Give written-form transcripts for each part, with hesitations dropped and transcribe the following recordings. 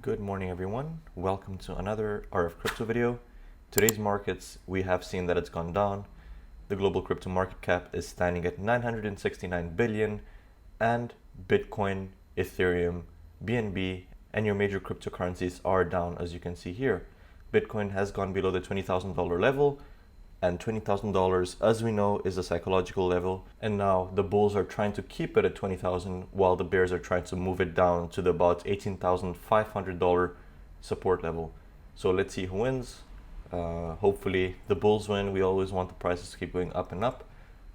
Good morning, everyone. Welcome to another RF Crypto video. Today's markets, we have seen that it's gone down. The global crypto market cap is standing at 969 billion, and Bitcoin, Ethereum, BNB, and your major cryptocurrencies are down, as you can see here. Bitcoin has gone below the $20,000 level, and $20,000, as we know, is a psychological level. And now the bulls are trying to keep it at 20,000, while the bears are trying to move it down to the about $18,500 support level. So let's see who wins. Hopefully the bulls win. We always want the prices to keep going up and up.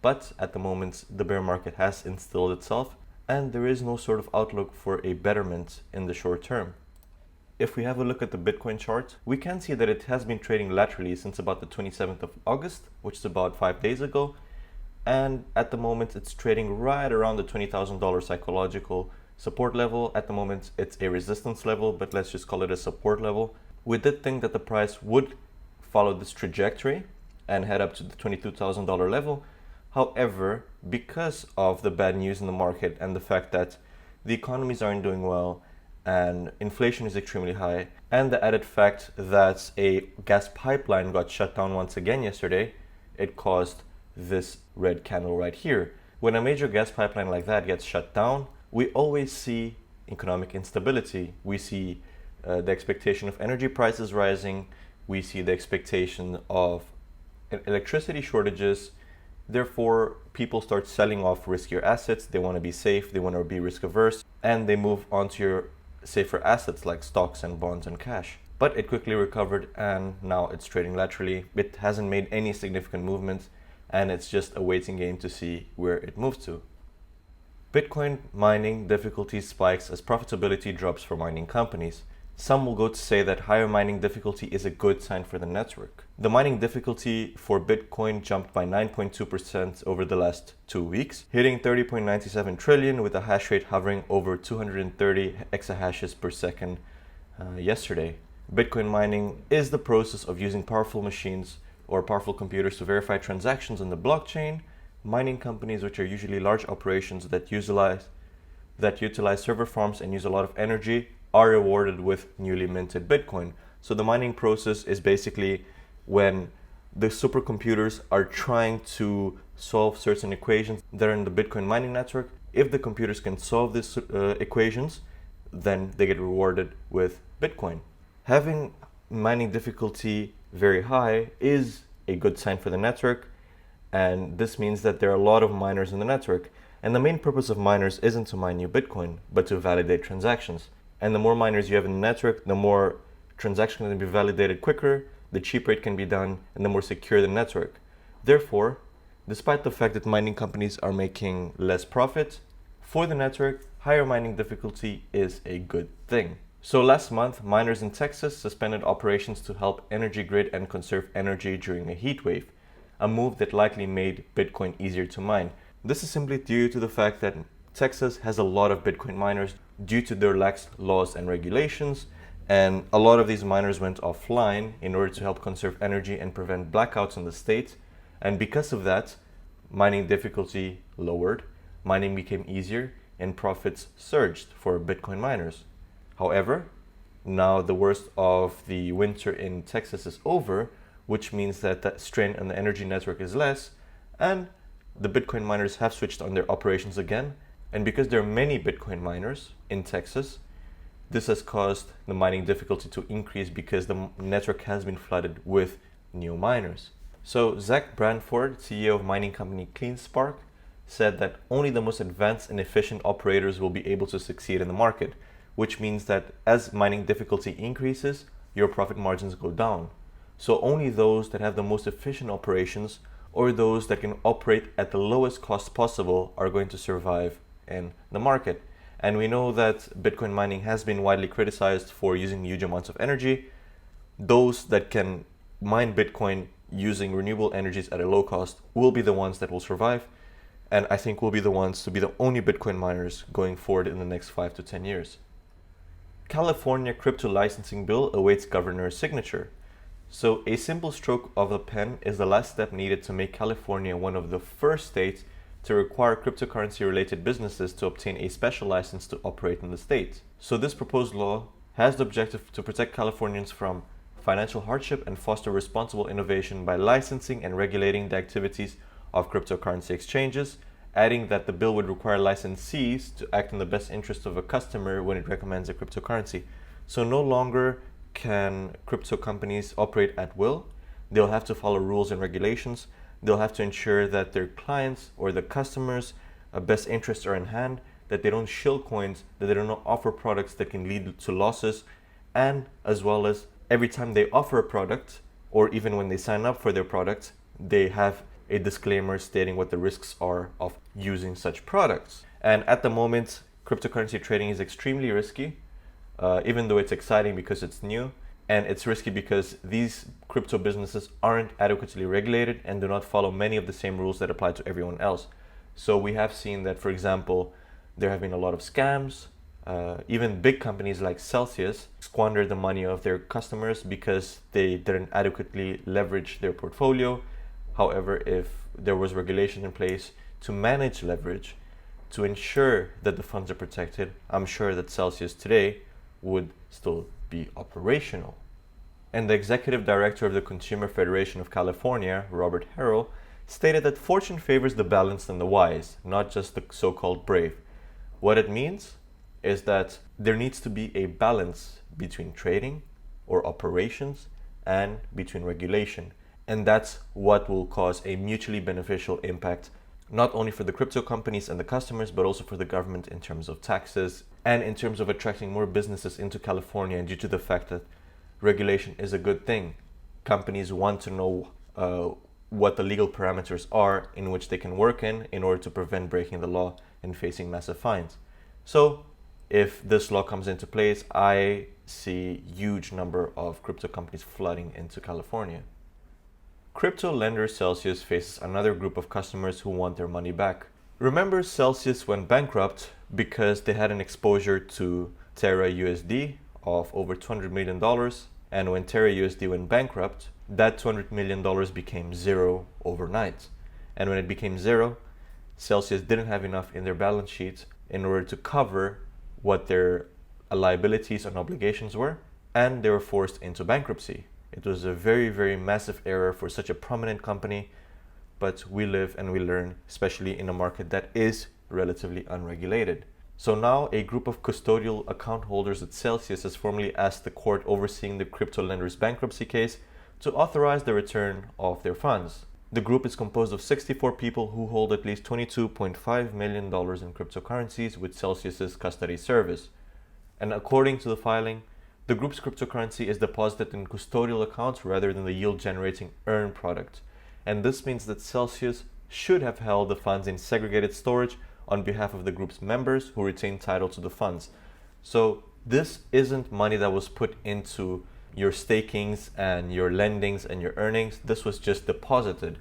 But at the moment, the bear market has instilled itself, and there is no sort of outlook for a betterment in the short term. If we have a look at the Bitcoin chart, we can see that it has been trading laterally since about the 27th of August, which is about 5 days ago. And at the moment, it's trading right around the $20,000 psychological support level. At the moment, it's a resistance level, but let's just call it a support level. We did think that the price would follow this trajectory and head up to the $22,000 level. However, because of the bad news in the market and the fact that the economies aren't doing well, and inflation is extremely high, and the added fact that a gas pipeline got shut down once again yesterday, it caused this red candle right here. When a major gas pipeline like that gets shut down, we always see economic instability. We see the expectation of energy prices rising. We see the expectation of electricity shortages. Therefore, people start selling off riskier assets. They want to be safe, they want to be risk averse, and they move onto your safer assets like stocks and bonds and cash. But it quickly recovered, and now it's trading laterally. It hasn't made any significant movements, and it's just a waiting game to see where it moves to. Bitcoin mining difficulty spikes as profitability drops for mining companies. Some will go to say that higher mining difficulty is a good sign for the network. The mining difficulty for Bitcoin jumped by 9.2% over the last 2 weeks, hitting 30.97 trillion with a hash rate hovering over 230 exahashes per second yesterday. Bitcoin mining is the process of using powerful machines or powerful computers to verify transactions on the blockchain. Mining companies, which are usually large operations that utilize server farms and use a lot of energy, are rewarded with newly minted Bitcoin. So the mining process is basically when the supercomputers are trying to solve certain equations that are in the Bitcoin mining network. If the computers can solve these equations, then they get rewarded with Bitcoin. Having mining difficulty very high is a good sign for the network, and this means that there are a lot of miners in the network. And the main purpose of miners isn't to mine new Bitcoin, but to validate transactions. And the more miners you have in the network, the more transactions can be validated quicker, the cheaper it can be done, and the more secure the network. Therefore, despite the fact that mining companies are making less profit, for the network, higher mining difficulty is a good thing. So last month, miners in Texas suspended operations to help energy grid and conserve energy during a heat wave, a move that likely made Bitcoin easier to mine. This is simply due to the fact that Texas has a lot of Bitcoin miners due to their lax laws and regulations, and a lot of these miners went offline in order to help conserve energy and prevent blackouts in the state. And because of that, mining difficulty lowered, mining became easier, and profits surged for Bitcoin miners. However, now the worst of the winter in Texas is over, which means that the strain on the energy network is less, and the Bitcoin miners have switched on their operations again. And because there are many Bitcoin miners in Texas, this has caused the mining difficulty to increase because the network has been flooded with new miners. So Zach Branford, CEO of mining company CleanSpark, said that only the most advanced and efficient operators will be able to succeed in the market, which means that as mining difficulty increases, your profit margins go down. So only those that have the most efficient operations or those that can operate at the lowest cost possible are going to survive in the market. And we know that Bitcoin mining has been widely criticized for using huge amounts of energy. Those that can mine Bitcoin using renewable energies at a low cost will be the ones that will survive, and I think will be the ones to be the only Bitcoin miners going forward in the next 5 to 10 years. California crypto licensing bill awaits governor's signature. So a simple stroke of the pen is the last step needed to make California one of the first states to require cryptocurrency related businesses to obtain a special license to operate in the state. So this proposed law has the objective to protect Californians from financial hardship and foster responsible innovation by licensing and regulating the activities of cryptocurrency exchanges, adding that the bill would require licensees to act in the best interest of a customer when it recommends a cryptocurrency. So no longer can crypto companies operate at will. They'll have to follow rules and regulations. They'll have to ensure that their clients or the customers' best interests are in hand, that they don't shill coins, that they don't offer products that can lead to losses, and as well as every time they offer a product, or even when they sign up for their product, they have a disclaimer stating what the risks are of using such products. And at the moment, cryptocurrency trading is extremely risky, even though it's exciting because it's new. And it's risky because these crypto businesses aren't adequately regulated and do not follow many of the same rules that apply to everyone else. So we have seen that, for example, there have been a lot of scams. Even big companies like Celsius squander the money of their customers because they didn't adequately leverage their portfolio. However, if there was regulation in place to manage leverage, to ensure that the funds are protected, I'm sure that Celsius today would still be operational. And the executive director of the Consumer Federation of California, Robert Harrell, stated that fortune favors the balanced and the wise, not just the so-called brave. What it means is that there needs to be a balance between trading or operations and between regulation. And that's what will cause a mutually beneficial impact, not only for the crypto companies and the customers, but also for the government in terms of taxes and in terms of attracting more businesses into California. And due to the fact that regulation is a good thing, companies want to know what the legal parameters are in which they can work in order to prevent breaking the law and facing massive fines. So if this law comes into place, I see huge number of crypto companies flooding into California. Crypto lender Celsius faces another group of customers who want their money back. Remember, Celsius went bankrupt because they had an exposure to Terra USD of over $200 million. And when Terra USD went bankrupt, that $200 million became zero overnight. And when it became zero, Celsius didn't have enough in their balance sheet in order to cover what their liabilities and obligations were, and they were forced into bankruptcy. It was a very, very massive error for such a prominent company, but we live and we learn, especially in a market that is relatively unregulated. So now a group of custodial account holders at Celsius has formally asked the court overseeing the crypto lender's bankruptcy case to authorize the return of their funds. The group is composed of 64 people who hold at least $22.5 million in cryptocurrencies with Celsius's custody service. And according to the filing, the group's cryptocurrency is deposited in custodial accounts rather than the yield-generating earn product. And this means that Celsius should have held the funds in segregated storage on behalf of the group's members who retain title to the funds. So this isn't money that was put into your stakings and your lendings and your earnings. This was just deposited.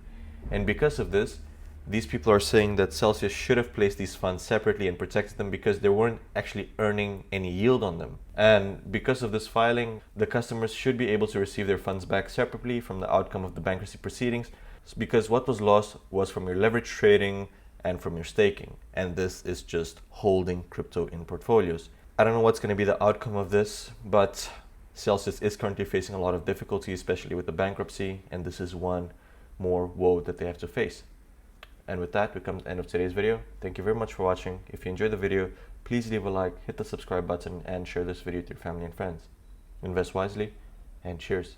And because of this, these people are saying that Celsius should have placed these funds separately and protected them because they weren't actually earning any yield on them. And because of this filing, the customers should be able to receive their funds back separately from the outcome of the bankruptcy proceedings, because what was lost was from your leverage trading and from your staking. And this is just holding crypto in portfolios. I don't know what's going to be the outcome of this, but Celsius is currently facing a lot of difficulty, especially with the bankruptcy, and this is one more woe that they have to face. And with that, we come to the end of today's video. Thank you very much for watching. If you enjoyed the video, please leave a like, hit the subscribe button, and share this video with your family and friends. Invest wisely, and cheers.